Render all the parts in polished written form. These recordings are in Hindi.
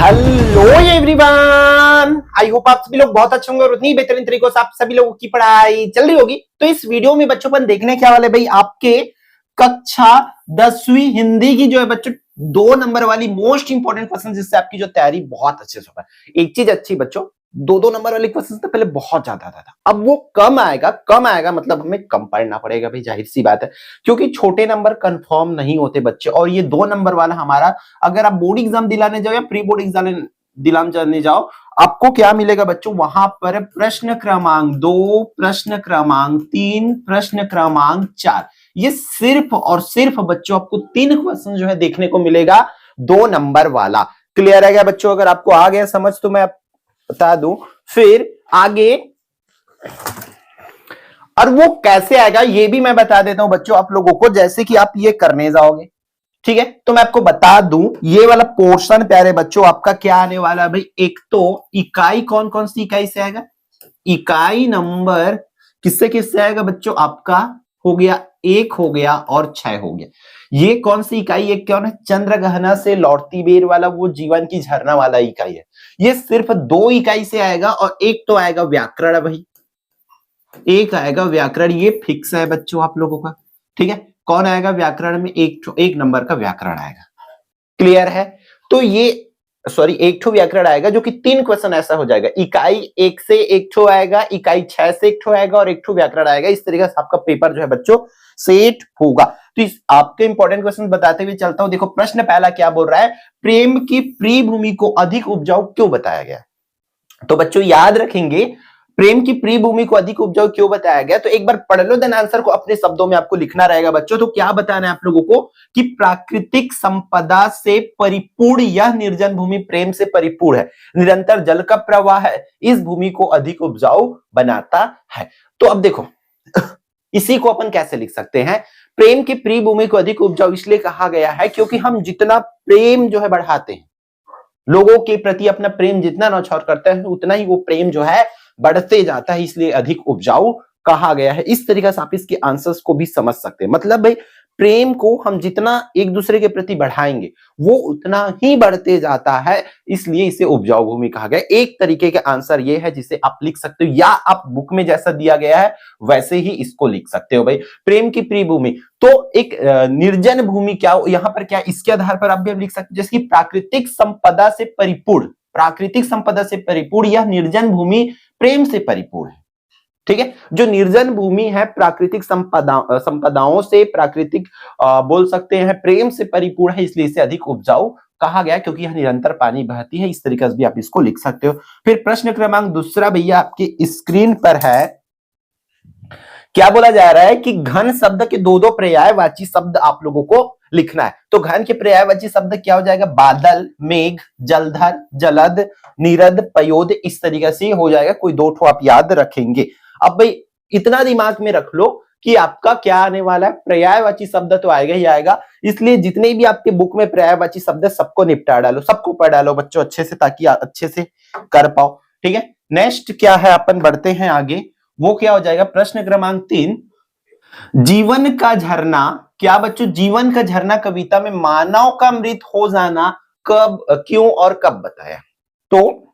हेलो एवरीवन, आई होप आप सभी लोग बहुत अच्छे होंगे और उतनी बेहतरीन तरीकों से आप सभी लोगों की पढ़ाई चल रही होगी। तो इस वीडियो में बच्चों अपन देखने क्या वाले भाई, आपके कक्षा 10वीं हिंदी की जो है बच्चों 2 नंबर वाली मोस्ट इंपॉर्टेंट क्वेश्चन, जिससे आपकी जो तैयारी बहुत अच्छे से होगा। एक चीज अच्छी बच्चों, 2 नंबर वाले क्वेश्चन तो पहले बहुत ज्यादा आता था, अब वो कम आएगा मतलब हमें कम पढ़ना पड़ेगा भाई, जाहिर सी बात है, क्योंकि छोटे नंबर कंफर्म नहीं होते बच्चे। और ये 2 नंबर वाला हमारा, अगर आप बोर्ड एग्जाम दिलाने जाओ या प्री बोर्ड एग्जाम दिलाने जाओ, आपको क्या मिलेगा बच्चों, वहां पर प्रश्न क्रमांक 2, प्रश्न क्रमांक 3, प्रश्न क्रमांक 4, ये सिर्फ और सिर्फ बच्चों आपको 3 क्वेश्चन जो है देखने को मिलेगा 2 नंबर वाला। क्लियर है क्या बच्चों? अगर आपको आ गया समझ तो मैं बता दूं फिर आगे, और वो कैसे आएगा ये भी मैं बता देता हूं बच्चों आप लोगों को, जैसे कि आप ये करने जाओगे, ठीक है? तो मैं आपको बता दूं ये वाला पोर्शन प्यारे बच्चों आपका क्या आने वाला है भाई। एक तो इकाई, कौन कौन सी इकाई से आएगा, इकाई नंबर किससे किससे आएगा बच्चों, आपका हो गया 1 हो गया और 6 हो गया। ये कौन सी इकाई, एक क्या है, चंद्रगहना से लौटती बेर वाला, वो जीवन की झरना वाला इकाई है। ये सिर्फ 2 इकाई से आएगा, और एक तो आएगा व्याकरण भाई, एक आएगा व्याकरण, ये फिक्स है बच्चों आप लोगों का, ठीक है? कौन आएगा व्याकरण में, 1 नंबर का व्याकरण आएगा। क्लियर है? तो ये सॉरी 1 व्याकरण आएगा, जो कि 3 क्वेश्चन ऐसा हो जाएगा, इकाई 1 से 1 आएगा, इकाई 6 से 1 आएगा और 1 व्याकरण आएगा। इस तरीके से आपका पेपर जो है बच्चों सेट होगा। तो इस आपके इंपॉर्टेंट क्वेश्चन बताते हुए चलता हूं। देखो प्रश्न पहला क्या बोल रहा है, प्रेम की प्रिय भूमि को अधिक उपजाऊ क्यों बताया गया? तो बच्चों याद रखेंगे, प्रेम की प्रिय भूमि को अधिक उपजाऊ क्यों बताया गया, तो एक बार पढ़ लो, देन आंसर को अपने शब्दों में आपको लिखना रहेगा बच्चों। तो क्या बताना है आप लोगों को कि प्राकृतिक संपदा से परिपूर्ण यह निर्जन भूमि प्रेम से परिपूर्ण है, निरंतर जल का प्रवाह है, इस भूमि को अधिक उपजाऊ बनाता है। तो अब देखो इसी को अपन कैसे लिख सकते हैं, प्रेम की प्रिय भूमि को अधिक उपजाऊ इसलिए कहा गया है क्योंकि हम जितना प्रेम जो है बढ़ाते हैं, लोगों के प्रति अपना प्रेम जितना न्यौछावर करते हैं, उतना ही वो प्रेम जो है बढ़ते जाता है, इसलिए अधिक उपजाऊ कहा गया है। इस तरीके से आप इसके आंसर्स को भी समझ सकते हैं। मतलब भाई प्रेम को हम जितना एक दूसरे के प्रति बढ़ाएंगे, वो उतना ही बढ़ते जाता है, इसलिए इसे उपजाऊ भूमि कहा गया। एक तरीके का आंसर ये है जिसे आप लिख सकते हो, या आप बुक में जैसा दिया गया है वैसे ही इसको लिख सकते हो भाई। प्रेम की प्रिय भूमि, तो एक निर्जन भूमि क्या यहां पर क्या, इसके आधार पर आप भी लिख सकते हो, जैसे कि प्राकृतिक संपदा से परिपूर्ण, प्राकृतिक संपदा से परिपूर्ण यह निर्जन भूमि प्रेम से परिपूर्ण है, ठीक है? जो निर्जन भूमि है प्राकृतिक संपदाओं से, प्राकृतिक बोल सकते हैं प्रेम से परिपूर्ण है, इसलिए इसे अधिक उपजाऊ कहा गया क्योंकि यह निरंतर पानी बहती है। इस तरीके से भी आप इसको लिख सकते हो। फिर प्रश्न क्रमांक दूसरा भैया आपकी स्क्रीन पर है, क्या बोला जा रहा है कि घन शब्द के 2 पर्यायवाची शब्द आप लोगों को लिखना है। तो घन के पर्यायवाची शब्द क्या हो जाएगा, बादल, मेघ, जलधर, जलद, नीरद, पयोद, इस तरीके से हो जाएगा। कोई 2 ठो आप याद रखेंगे। अब भाई इतना दिमाग में रख लो कि आपका क्या आने वाला है, पर्यायवाची शब्द तो आएगा ही आएगा, इसलिए जितने भी आपके बुक में पर्यायवाची शब्द सबको निपटा डालो, सबको पढ़ डालो बच्चों अच्छे से, ताकि अच्छे से कर पाओ, ठीक है? नेक्स्ट क्या है, अपन बढ़ते हैं आगे, वो क्या हो जाएगा, प्रश्न क्रमांक 3, जीवन का झरना, क्या बच्चों, जीवन का झरना कविता में मानव का मृत हो जाना कब, क्यों और कब बताया? तो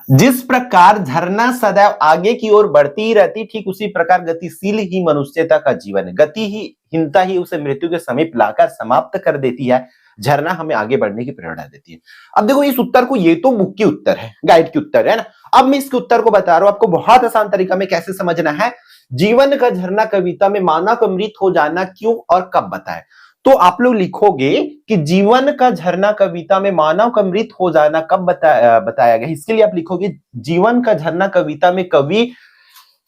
जिस प्रकार झरना सदैव आगे की ओर बढ़ती ही रहती, ठीक उसी प्रकार गतिशील ही मनुष्यता का जीवन है, गतिहीनता ही उसे मृत्यु के समीप लाकर समाप्त कर देती है, झरना हमें आगे बढ़ने की प्रेरणा देती है। अब देखो इस उत्तर को, ये तो बुक की उत्तर है, गाइड की उत्तर है ना, अब मैं इसके उत्तर को बता रहा हूं आपको बहुत आसान तरीका में कैसे समझना है। जीवन का झरना कविता में मानव का मृत हो जाना क्यों और कब बताए, तो आप लोग लिखोगे कि जीवन का झरना कविता में मानव का मृत हो जाना कब बताया गया। इसके लिए आप लिखोगे जीवन का झरना कविता में कवि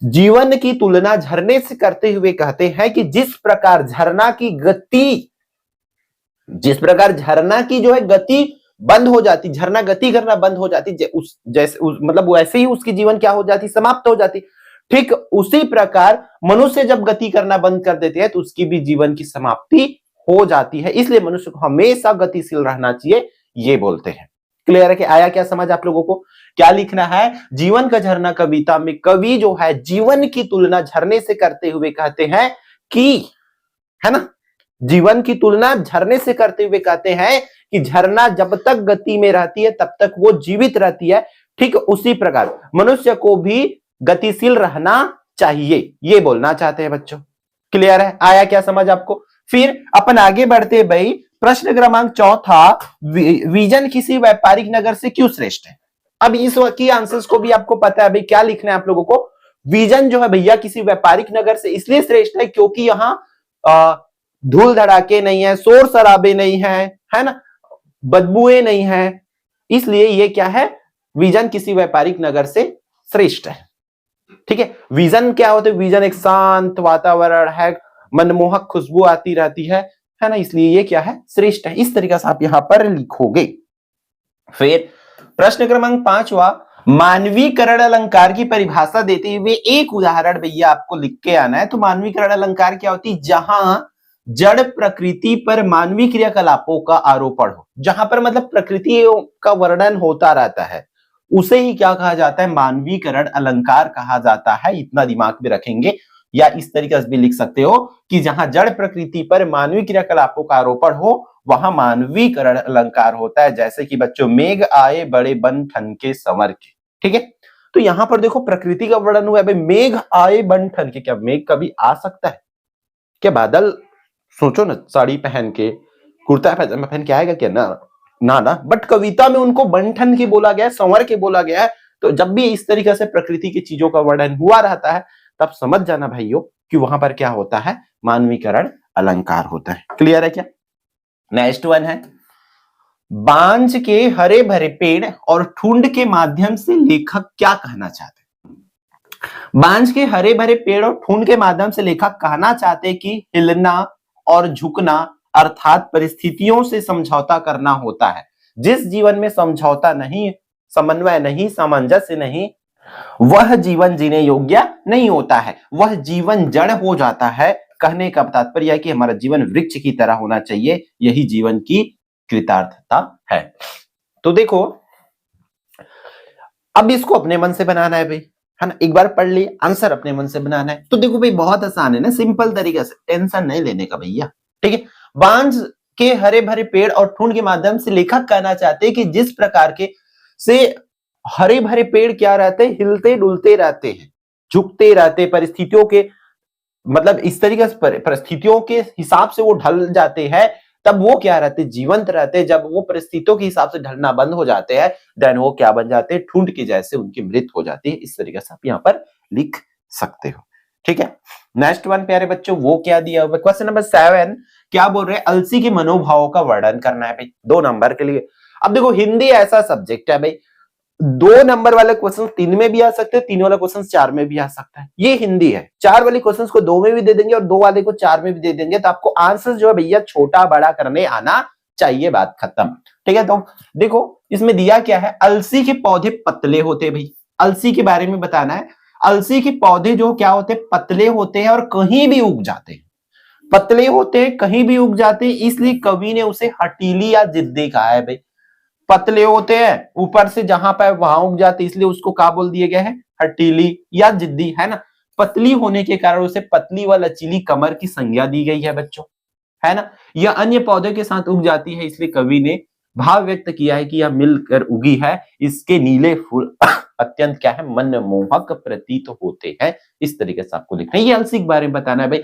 जीवन की तुलना झरने से करते हुए कहते हैं कि जिस प्रकार झरना की गति, जिस प्रकार झरना की जो है गति बंद हो जाती, झरना गति करना बंद हो जाती, मतलब वैसे ही उसकी जीवन क्या हो जाती, समाप्त हो जाती, ठीक उसी प्रकार मनुष्य जब गति करना बंद कर देते हैं तो उसकी भी जीवन की समाप्ति हो जाती है, इसलिए मनुष्य को हमेशा गतिशील रहना चाहिए, ये बोलते हैं। क्लियर है कि आया क्या समझ आप लोगों को? क्या लिखना है, जीवन का झरना कविता में कवि जो है जीवन की तुलना झरने से करते हुए कहते हैं कि, है ना, जीवन की तुलना झरने से करते हुए कहते हैं कि झरना जब तक गति में रहती है तब तक वो जीवित रहती है, ठीक उसी प्रकार मनुष्य को भी गतिशील रहना चाहिए, ये बोलना चाहते हैं बच्चों। क्लियर है? आया क्या समझ आपको? फिर अपन आगे बढ़ते भाई, प्रश्न क्रमांक चौथा, विजन किसी व्यापारिक नगर से क्यों श्रेष्ठ है? अब इस की आंसर्स को भी आपको पता है भाई, क्या लिखना है आप लोगों को। विजन जो है भैया किसी व्यापारिक नगर से इसलिए श्रेष्ठ है क्योंकि यहां धूल धड़ाके नहीं है, शोर शराबे नहीं है ना, बदबुएं नहीं है, इसलिए ये क्या है, विजन किसी व्यापारिक नगर से श्रेष्ठ है। ठीक है, विजन क्या होता है? विजन एक शांत वातावरण है, मनमोहक खुशबू आती रहती है ना, इसलिए ये क्या है, श्रेष्ठ है। इस तरीके से आप यहां पर लिखोगे। फिर प्रश्न क्रमांक 5वां, मानवीकरण अलंकार की परिभाषा देते हुए एक उदाहरण भैया आपको लिख के आना है। तो मानवीकरण अलंकार क्या होती है? जहां जड़ प्रकृति पर मानवीय क्रियाकलापों का आरोपण हो, जहां पर मतलब प्रकृति का वर्णन होता रहता है, उसे ही क्या कहा जाता है? मानवीकरण अलंकार कहा जाता है। इतना दिमाग में रखेंगे। या इस तरीके से भी लिख सकते हो कि जहां जड़ प्रकृति पर मानवीय क्रियाकलापों का आरोपण हो वहां मानवीकरण अलंकार होता है। जैसे कि बच्चों, मेघ आए बड़े बन ठन के संवर के, ठीक है। तो यहां पर देखो प्रकृति का वर्णन हुआ है भाई, मेघ आए बन ठन के। क्या मेघ कभी आ सकता है क्या? बादल, सोचो ना, साड़ी पहन के, कुर्ता पैजामा पहन के आएगा क्या? ना ना, बट कविता में उनको बंठन के बोला गया है, संवर के बोला गया है। तो जब भी इस तरीके से प्रकृति की चीजों का वर्णन हुआ रहता है तब समझ जाना भाइयों कि वहां पर क्या होता है, मानवीकरण अलंकार होता है। क्लियर है क्या? नेक्स्ट वन है, बांझ के हरे भरे पेड़ और ठुंड के माध्यम से लेखक क्या कहना चाहते हैं? बांझ के हरे भरे पेड़ और ठुंड के माध्यम से लेखक कहना चाहते हैं कि हिलना और झुकना अर्थात परिस्थितियों से समझौता करना होता है। जिस जीवन में समझौता नहीं, समन्वय नहीं, सामंजस्य नहीं, वह जीवन जीने योग्य नहीं होता है, वह जीवन जड़ हो जाता है। कहने का तात्पर्य है कि हमारा जीवन वृक्ष की तरह होना चाहिए, यही जीवन की कृतार्थता है। तो देखो, अब इसको अपने मन से बनाना है भाई, है ना। एक बार पढ़ लिए, आंसर अपने मन से बनाना है। तो देखो भाई, बहुत आसान है ना, सिंपल तरीके से, टेंशन नहीं लेने का भैया, ठीक है। बांझ के हरे भरे पेड़ और ठुंड के माध्यम से लेखक कहना चाहते हैं कि जिस प्रकार के से हरे भरे पेड़ क्या रहते हैं, हिलते डुलते रहते हैं, झुकते रहते, परिस्थितियों के मतलब इस तरीके से परिस्थितियों के हिसाब से वो ढल जाते हैं, तब वो क्या रहते, जीवंत रहते। जब वो परिस्थितियों के हिसाब से ढलना बंद हो जाते हैं, देन वो क्या बन जाते हैं, ठुंड के जैसे उनकी मृत्यु हो जाती है। इस तरीके से आप यहाँ पर लिख सकते हो, ठीक है। नेक्स्ट वन प्यारे बच्चों, वो क्या दिया हुआ, क्वेश्चन नंबर 7 क्या बोल रहे हैं, अलसी के मनोभावों का वर्णन करना है भाई, 2 नंबर के लिए। अब देखो, हिंदी ऐसा सब्जेक्ट है भाई, 2 नंबर वाले क्वेश्चन 3 में भी आ सकते हैं, 3 वाला क्वेश्चन 4 में भी आ सकता है। ये हिंदी है, 4 वाले क्वेश्चन को 2 में भी दे देंगे और 2 वाले को 4 में भी दे देंगे। तो आपको आंसर जो है भैया छोटा बड़ा करने आना चाहिए, बात खत्म, ठीक है। तो देखो इसमें दिया क्या है, अलसी के पौधे पतले होते हैं भाई, अलसी के बारे में बताना है। अलसी के पौधे जो क्या होते हैं, पतले होते हैं और कहीं भी उग जाते हैं, पतले होते हैं कहीं भी उग जाते हैं, इसलिए कवि ने उसे हटीली या जिद्दी कहा है भाई। पतले होते हैं, ऊपर से जहां पर वहां उग जाते, इसलिए उसको क्या बोल दिया गया है, हटीली या जिद्दी, है ना। पतली होने के कारण उसे पतली व लचीली कमर की संज्ञा दी गई है बच्चों, है ना। यह अन्य पौधों के साथ उग जाती है, इसलिए कवि ने भाव व्यक्त किया है कि यह मिलकर उगी है, इसके नीले फूल अत्यंत क्या है, मनमोहक प्रतीत होते हैं। इस तरीके से आपको लिखना है, ये अलसी के बारे में बताना है भाई।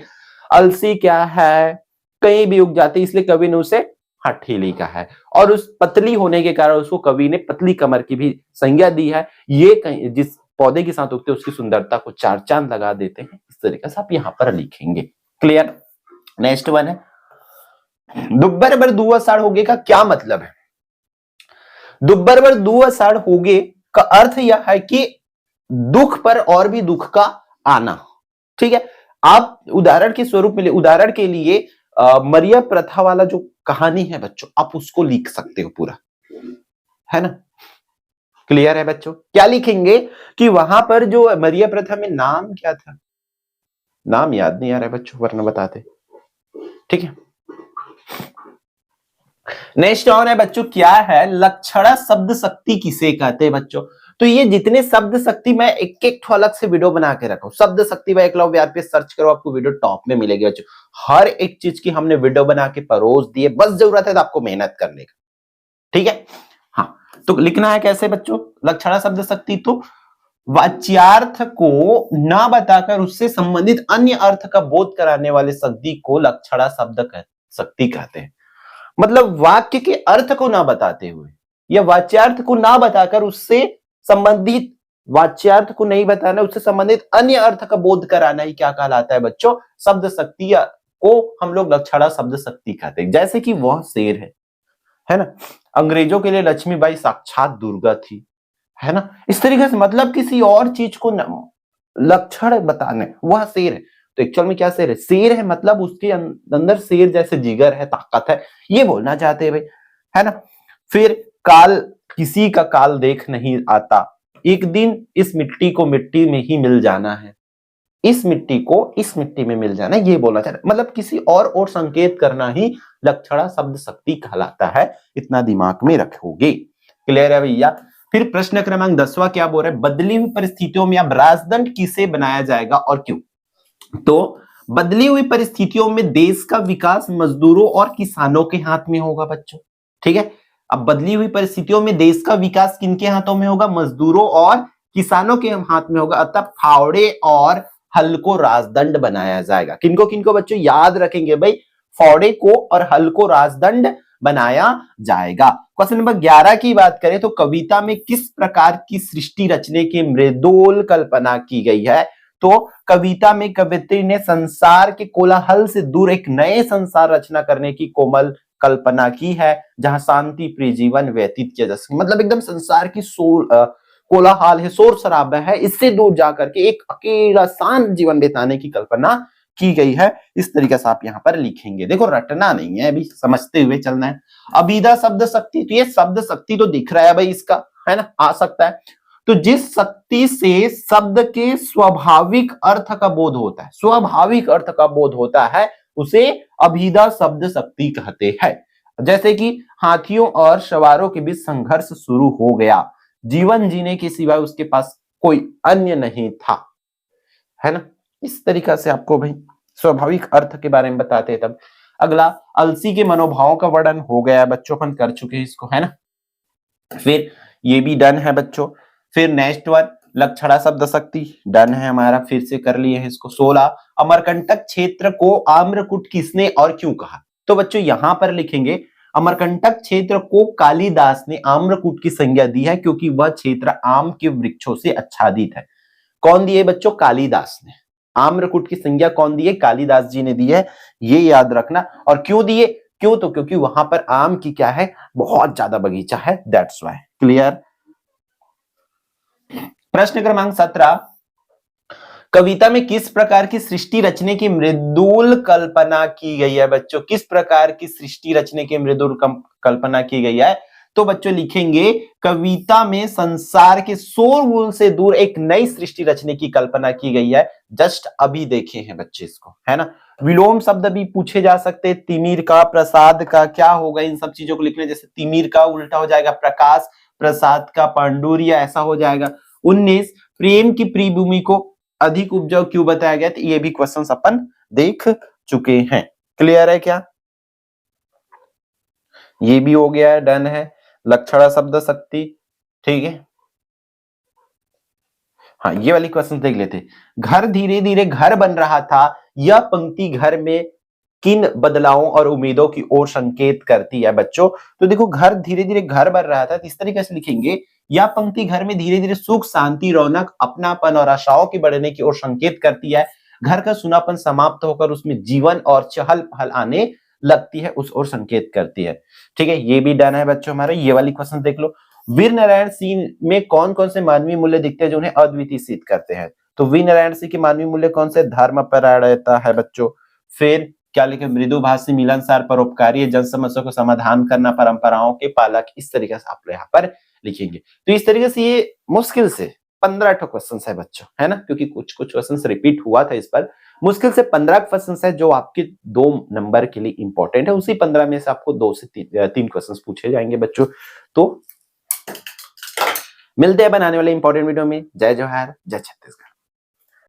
अलसी क्या है, कहीं भी उग जाती, इसलिए कवि ने उसे हठीली का है, और उस पतली होने के कारण उसको कवि ने पतली कमर की भी संज्ञा दी है। ये जिस पौधे के साथ उगते उसकी सुंदरता को 4 चांद लगा देते हैं। इस तरीके से आप यहां पर लिखेंगे। क्लियर? नेक्स्ट वन है, दुब्बर बर दुआ साड़ होगे का क्या मतलब है? दुब्बर बर दुआ साड़ होगे का अर्थ यह है कि दुख पर और भी दुख का आना, ठीक है। आप उदाहरण के स्वरूप में, उदाहरण के लिए मरिया प्रथा वाला जो कहानी है बच्चों, आप उसको लिख सकते हो पूरा, है ना। क्लियर है बच्चों? क्या लिखेंगे कि वहां पर जो मरिया प्रथा में नाम क्या था, नाम याद नहीं आ रहा है बच्चों, वरना बताते, ठीक है। नेक्स्ट और है बच्चों, क्या है, लक्षणा शब्द शक्ति किसे कहते हैं बच्चों? तो ये जितने शब्द शक्ति, मैं एक एक अलग से वीडियो बना के रखा हूं। शब्द शक्ति व एकलव्य विहार पे सर्च करो, आपको वीडियो टॉप में मिलेगी बच्चों। हर एक चीज की हमने वीडियो बना के परोस दिए, बस जरूरत है तो आपको मेहनत करने का, ठीक है। हाँ, तो लिखना है कैसे बच्चों लक्षणा शब्द शक्ति, तो वाच्यार्थ को ना बताकर उससे संबंधित अन्य अर्थ का बोध कराने वाले शब्दी को लक्षणा शब्द शक्ति कहते हैं। मतलब वाक्य के अर्थ को ना बताते हुए या वाच्यार्थ को ना बताकर उससे संबंधित, वाच्यार्थ को नहीं बताना, उससे संबंधित अन्य अर्थ का बोध कराना ही क्या कहलाता है बच्चों, शब्द शक्ति को हम लोग लक्षणा शब्द शक्ति कहते हैं। जैसे कि वह शेर है ना, अंग्रेजों के लिए लक्ष्मीबाई साक्षात दुर्गा थी, है ना, इस तरीके से मतलब किसी और चीज को लक्षण बताने, वह शेर है। तो एक्चुअल में क्या शेर है, शेर है मतलब उसके अंदर शेर जैसे जिगर है, ताकत है, ये बोलना चाहते हैं भाई, है ना। फिर काल, किसी का काल देख नहीं आता, एक दिन इस मिट्टी को मिट्टी में ही मिल जाना है, इस मिट्टी को इस मिट्टी में मिल जाना है, ये बोलना चाहते हैं। मतलब किसी और संकेत करना ही लक्षणा शब्द शक्ति कहलाता है, इतना दिमाग में रखोगे। क्लियर है भैया। फिर प्रश्न क्रमांक 10वां क्या बोल रहा है, बदली हुई परिस्थितियों में अब राजदंड किसे बनाया जाएगा और क्यों। तो बदली हुई परिस्थितियों में देश का विकास मजदूरों और किसानों के हाथ में होगा बच्चों, ठीक है। अब बदली हुई परिस्थितियों में देश का विकास किनके हाथों में होगा, मजदूरों और किसानों के हाथ में होगा, अतः फावड़े और हल को राजदंड बनाया जाएगा। किनको किनको बच्चों याद रखेंगे भाई, फावड़े को और हल को राजदंड बनाया जाएगा। क्वेश्चन नंबर 11 की बात करें तो कविता में किस प्रकार की सृष्टि रचने की मृदुल कल्पना की गई है। तो कविता में कवित्री ने संसार के कोलाहल से दूर एक नए संसार रचना करने की कोमल कल्पना की है, जहां शांति प्रिय जीवन व्यतीत किया जा सके। मतलब एकदम संसार की कोलाहल है, शोर शराबा है, इससे दूर जाकर के एक अकेला शांत जीवन बिताने की कल्पना की गई है। इस तरीके से आप यहाँ पर लिखेंगे। देखो रटना नहीं है, अभी समझते हुए चलना है। अभिधा शब्द शक्ति, तो ये शब्द शक्ति तो दिख रहा है भाई इसका, है ना, आ सकता है। तो जिस शक्ति से शब्द के स्वाभाविक अर्थ का बोध होता है, स्वाभाविक अर्थ का बोध होता है, उसे अभिधा शब्द शक्ति कहते हैं। जैसे कि हाथियों और सवारों के बीच संघर्ष शुरू हो गया, जीवन जीने के सिवाय उसके पास कोई अन्य नहीं था, है ना। इस तरीका से आपको भाई स्वाभाविक अर्थ के बारे में बताते हैं। तब अगला अलसी के मनोभावों का वर्णन हो गया बच्चों, अपन कर चुके हैं इसको, है ना। फिर ये भी डन है बच्चों। फिर नेक्स्ट वन लक्षणा शब्द शक्ति डन है हमारा, फिर से कर लिए हैं इसको। 16 अमरकंटक क्षेत्र को आम्रकूट किसने और क्यों कहा। तो बच्चों यहां पर लिखेंगे अमरकंटक क्षेत्र को कालिदास ने आम्रकूट की संज्ञा दी है, क्योंकि वह क्षेत्र आम के वृक्षों से आच्छादित है। कौन दिए बच्चों, कालिदास ने। आम्रकूट की संज्ञा कौन दी है, कालिदास जी ने दी है, ये याद रखना। और क्यों दिए, क्यों, तो क्योंकि वहां पर आम की क्या है, बहुत ज्यादा बगीचा है, दैट्स व्हाई। क्लियर। प्रश्न क्रमांक 17 कविता में किस प्रकार की सृष्टि रचने की मृदुल कल्पना की गई है बच्चों, किस प्रकार की सृष्टि रचने की मृदुल कल्पना की गई है। तो बच्चों लिखेंगे कविता में संसार के शोरगुल से दूर एक नई सृष्टि रचने की कल्पना की गई है। जस्ट अभी देखे हैं बच्चे इसको, है ना। विलोम शब्द भी पूछे जा सकते हैं, तिमिर का, प्रसाद का, क्या होगा इन सब चीजों को लिखने। जैसे तिमिर का उल्टा हो जाएगा प्रकाश, प्रसाद का पांडुरिया, ऐसा हो जाएगा। 19 प्रेम की प्रियभूमि को अधिक उपजाऊ क्यों बताया गया, तो ये भी क्वेश्चन अपन देख चुके हैं। क्लियर है क्या, ये भी हो गया है, डन है। लक्षणा शब्द शक्ति, ठीक है। हाँ, ये वाली क्वेश्चन देख लेते। घर धीरे धीरे घर बन रहा था, यह पंक्ति घर में किन बदलावों और उम्मीदों की ओर संकेत करती है बच्चों। तो देखो घर धीरे धीरे घर बन रहा था, तो इस तरीके से लिखेंगे यह पंक्ति घर में धीरे धीरे सुख, शांति, रौनक, अपनापन और आशाओं के बढ़ने की ओर संकेत करती है। घर का सुनापन समाप्त होकर उसमें जीवन और चहल पहल आने लगती है, उस ओर संकेत करती है। ठीक है, ये भी डन है बच्चों हमारे। ये वाली क्वेश्चन देख लो। वीर नारायण सिंह में कौन कौन से मानवीय मूल्य दिखते हैं जो उन्हें अद्वितीय सिद्ध करते हैं। तो वीर नारायण सिंह के मानवीय मूल्य कौन से, धर्मपरायणता है बच्चों। फिर क्या लिखे, मृदुभाषी, मिलनसार, परोपकारी, जन समस्या को समाधान करना, परंपराओं के पालक। इस तरीके से आप यहाँ पर लिखेंगे। तो इस तरीके से ये मुश्किल से 15 क्वेश्चन है बच्चों, है ना, क्योंकि कुछ कुछ क्वेश्चन रिपीट हुआ था इस पर। मुश्किल से 15 क्वेश्चन है जो आपके 2 नंबर के लिए इंपॉर्टेंट है। उसी 15 में से आपको 2 से 3 क्वेश्चन पूछे जाएंगे बच्चों। तो मिलते हैं बनाने वाले इंपॉर्टेंट वीडियो में। जय जोहार, जय छत्तीसगढ़।